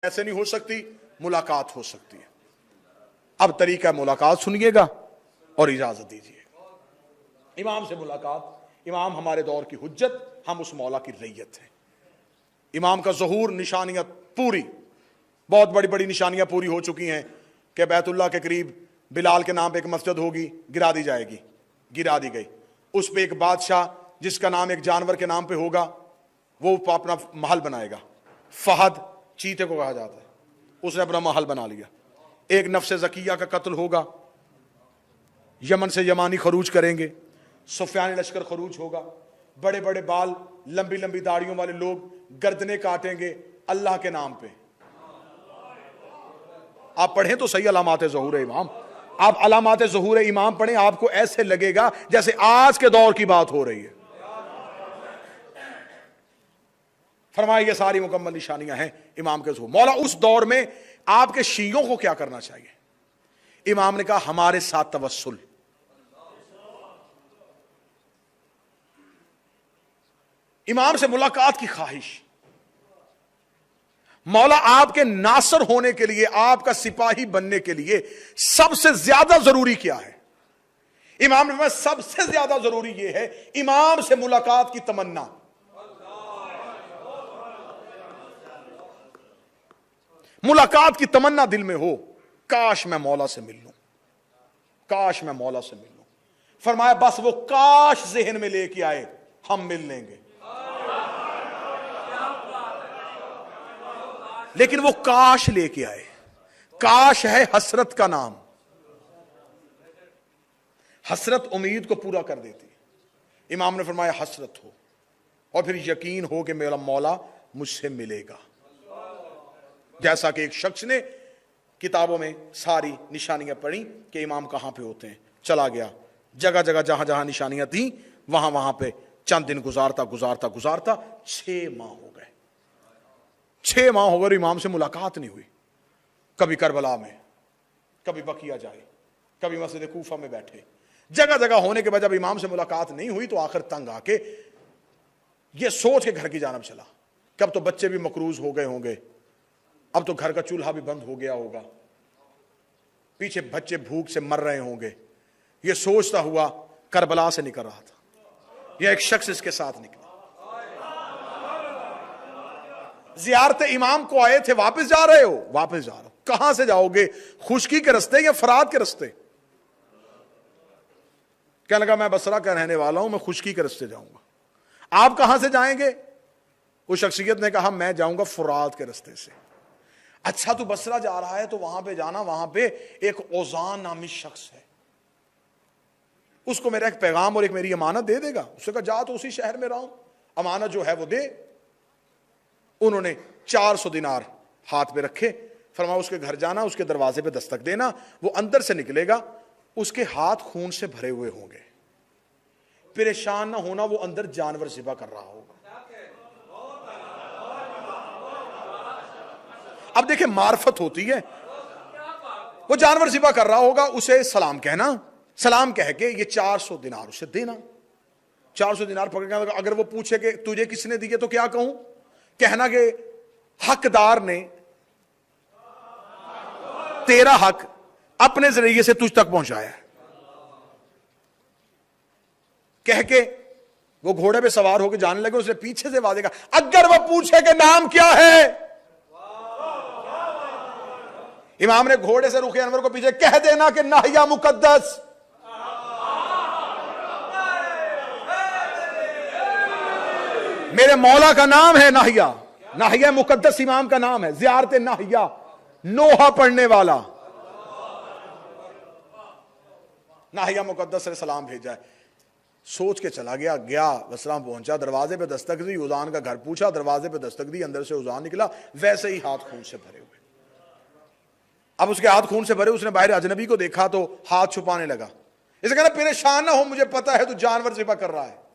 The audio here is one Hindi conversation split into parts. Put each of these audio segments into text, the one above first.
ऐसे नहीं हो सकती, मुलाकात हो सकती है। अब तरीका मुलाकात सुनिएगा और इजाजत दीजिएगा। इमाम से मुलाकात, इमाम हमारे दौर की हुज्जत, हम उस मौला की रैयत हैं। इमाम का ज़हूर, निशानियां पूरी, बहुत बड़ी बड़ी निशानियां पूरी हो चुकी हैं कि बैतुल्लाह के करीब बिलाल के नाम पे एक मस्जिद होगी, गिरा दी जाएगी, गिरा दी गई। उस पे एक बादशाह जिसका नाम एक जानवर के नाम पे होगा, वो अपना महल बनाएगा। फहद चीते को कहा जाता है, उसने अपना महल बना लिया। एक नफ्स ज़किया का कत्ल होगा, यमन से यमानी खरूज करेंगे, सुफियानी लश्कर खरूज होगा, बड़े बड़े बाल, लंबी लंबी दाढ़ियों वाले लोग गर्दने काटेंगे अल्लाह के नाम पे। आप पढ़ें तो सही अलामात ज़हूर इमाम, आप अलामात ज़हूर इमाम पढ़ें, आपको ऐसे लगेगा जैसे आज के दौर की बात हो रही है। फरमाया ये सारी मुकम्मल निशानियां हैं इमाम के ज़हूर। मौला उस दौर में आपके शियों को क्या करना चाहिए? इमाम ने कहा हमारे साथ तवस्सुल, इमाम से मुलाकात की ख्वाहिश। मौला आपके नासर होने के लिए, आपका सिपाही बनने के लिए सबसे ज्यादा जरूरी क्या है? इमाम ने सबसे ज्यादा जरूरी यह है इमाम से मुलाकात की तमन्ना। मुलाकात की तमन्ना दिल में हो, काश मैं मौला से मिल लूं, काश मैं मौला से मिल लूं। फरमाया बस वो काश ज़हन में लेके आए, हम मिल लेंगे। लेकिन वो काश लेके आए, काश है हसरत का नाम। हसरत उम्मीद को पूरा कर देती है। इमाम ने फरमाया हसरत हो और फिर यकीन हो कि मेरा मौला मुझसे मिलेगा। जैसा कि एक शख्स ने किताबों में सारी निशानियां पढ़ी कि इमाम कहां पे होते हैं, चला गया जगह जगह जहां जहां निशानियां थी वहां वहां पे चंद दिन गुजारता गुजारता गुजारता 6 माह हो गए। 6 माह हो गए, इमाम से मुलाकात नहीं हुई। कभी करबला में, कभी बकिया जाए, कभी मस्जिद कूफा में बैठे, जगह जगह होने के बाद जब इमाम से मुलाकात नहीं हुई तो आखिर तंग आके ये सोच के घर की जानब चला कि अब तो बच्चे भी मकरूज हो गए होंगे, अब तो घर का चूल्हा भी बंद हो गया होगा, पीछे बच्चे भूख से मर रहे होंगे। ये सोचता हुआ करबला से निकल रहा था। यह एक शख्स इसके साथ निकला, ज़ियारत इमाम को आए थे, वापस जा रहे हो? वापस जा रहा हूं। कहां से जाओगे? खुशकी के रास्ते या फरात के रास्ते? क्या लगा मैं बसरा का रहने वाला हूं, मैं खुशकी के रास्ते जाऊंगा। आप कहां से जाएंगे? उस शख्सियत ने कहा मैं जाऊंगा फुरात के रास्ते से। अच्छा तू बसरा जा रहा है तो वहां पे जाना, वहां पे एक ओजान नामी शख्स है, उसको मेरा एक पैगाम और एक मेरी अमानत दे देगा। उसने कहा जा तो उसी शहर में रहा हूं, अमानत जो है वो दे। उन्होंने 400 दिनार हाथ पे रखे, फरमाया उसके घर जाना, उसके दरवाजे पे दस्तक देना, वो अंदर से निकलेगा, उसके हाथ खून से भरे हुए होंगे, परेशान ना होना, वो अंदर जानवर ज़िबा कर रहा होगा। अब देखिए मार्फत होती है, वो जानवर ज़िबा कर रहा होगा, उसे सलाम कहना, सलाम कह के ये 400 दिनार उसे देना। 400 दिनार पकड़ के अगर वो पूछे कि तुझे किसने दिए तो क्या कहूं? कहना कि हकदार ने तेरा हक अपने जरिए से तुझ तक पहुंचाया है। कह के वो घोड़े पे सवार होकर जाने लगे। उसने पीछे से वादे कहा अगर वो पूछे कि नाम क्या है, इमाम ने घोड़े से रुखे अनवर को पीछे, कह देना कि नाहिया मुकद्दस। मेरे मौला का नाम है नाहिया, नाहिया मुकद्दस इमाम का नाम है। ज़ियारत नाहिया, नोहा पढ़ने वाला, नाहिया मुकद्दस ने सलाम भेजा है। सोच के चला गया, बसरा पहुंचा, दरवाजे पे दस्तक दी, उजान का घर पूछा, दरवाजे पे दस्तक दी, अंदर से उजान निकला, वैसे ही हाथ खून से भरे हुए। अब उसके हाथ खून से भरे, उसने बाहर अजनबी को देखा तो हाथ छुपाने लगा। इसे कहना परेशान ना हो, मुझे पता है तू जानवर ज़िबा कर रहा है।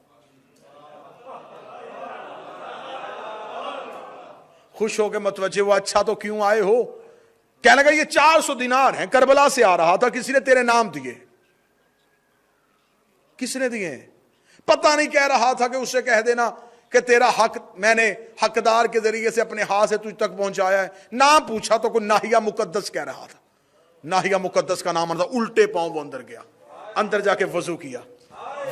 खुश होकर मतवज्जे हुआ, अच्छा तो क्यों आए हो? कहने लगा ये 400 दिनार हैं, करबला से आ रहा था, किसी ने तेरे नाम दिए। किसने दिए? पता नहीं, कह रहा था कि उससे कह देना कि तेरा हक मैंने हकदार के जरिए से अपने हाथ से तुझ तक पहुंचाया है। ना पूछा तो कोई नाहिया मुकद्दस कह रहा था। नाहिया मुकद्दस का नाम था उल्टे पांव वो अंदर गया, अंदर जाके वजू किया,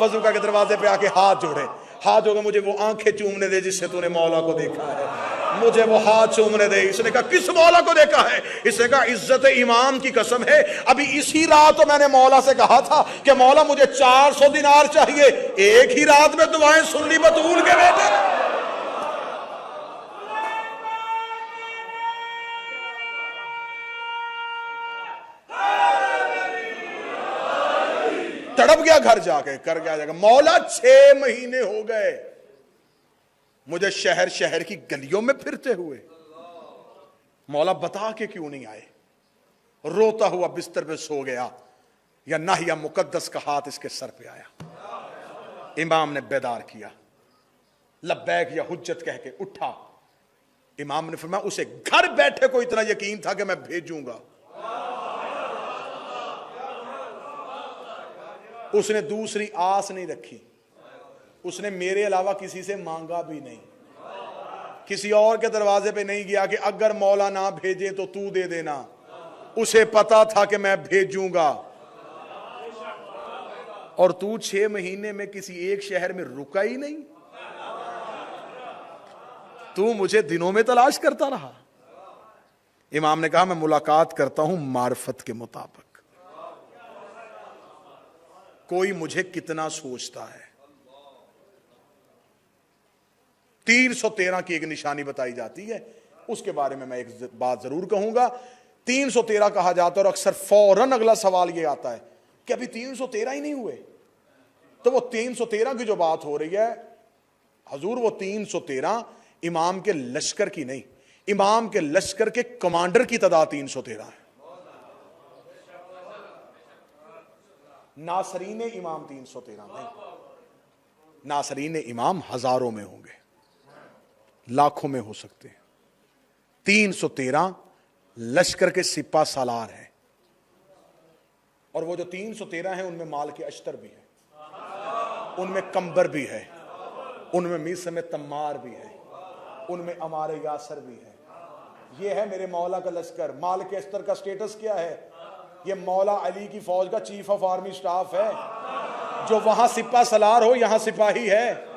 वजू का के दरवाजे पे आके हाथ जोड़े, हाथ जोड़े, मुझे वो आंखें चूमने दे जिससे तूने मौला को देखा है, मुझे वो हाथ चूमने दे। इसने कहा किस मौला को देखा है? इसने कहा इज्जत इमाम की कसम है, अभी इसी रात तो मैंने मौला से कहा था कि मौला मुझे 400 दिनार चाहिए, एक ही रात में दुआएं सुन ली बतूल के बेटे। तड़प गया घर जाके, कर क्या जाएगा मौला 6 महीने हो गए मुझे शहर शहर की गलियों में फिरते हुए, मौला बता के क्यों नहीं आए? रोता हुआ बिस्तर पे सो गया, या नाहिया मुकद्दस का हाथ इसके सर पे आया। इमाम ने बेदार किया, लब्बैक या हुज्जत कह के उठा। इमाम ने फरमाया उसे घर बैठे को इतना यकीन था कि मैं भेजूंगा। उसने दूसरी आस नहीं रखी, उसने मेरे अलावा किसी से मांगा भी नहीं, किसी और के दरवाजे पे नहीं गया कि अगर मौला ना भेजे तो तू दे देना। उसे पता था कि मैं भेजूंगा। और तू 6 महीने में किसी एक शहर में रुका ही नहीं, तू मुझे दिनों में तलाश करता रहा। इमाम ने कहा मैं मुलाकात करता हूं मार्फत के मुताबिक, कोई मुझे कितना सोचता है। 313 की एक निशानी बताई जाती है, उसके बारे में मैं एक बात जरूर कहूंगा। 313 कहा जाता है और अक्सर फौरन अगला सवाल यह आता है कि अभी 313 ही नहीं हुए। तो वो 313 की जो बात हो रही है हजूर, वो 313 इमाम के लश्कर की नहीं, इमाम के लश्कर के कमांडर की तादाद 313 है। नासरीन इमाम 313 नहीं, नासरीन इमाम हजारों में होंगे, लाखों में हो सकते हैं। 313 लश्कर के सिपा सालार हैं, और वो जो 313 हैं उनमें माल के अश्तर भी है, उनमें कंबर भी है, उनमें मीसम तम्मार भी है, उनमें अमार यासर भी है। ये है मेरे मौला का लश्कर। माल के अश्तर का स्टेटस क्या है? ये मौला अली की फौज का चीफ ऑफ आर्मी स्टाफ है, जो वहां सिपा सलार हो यहां सिपाही है।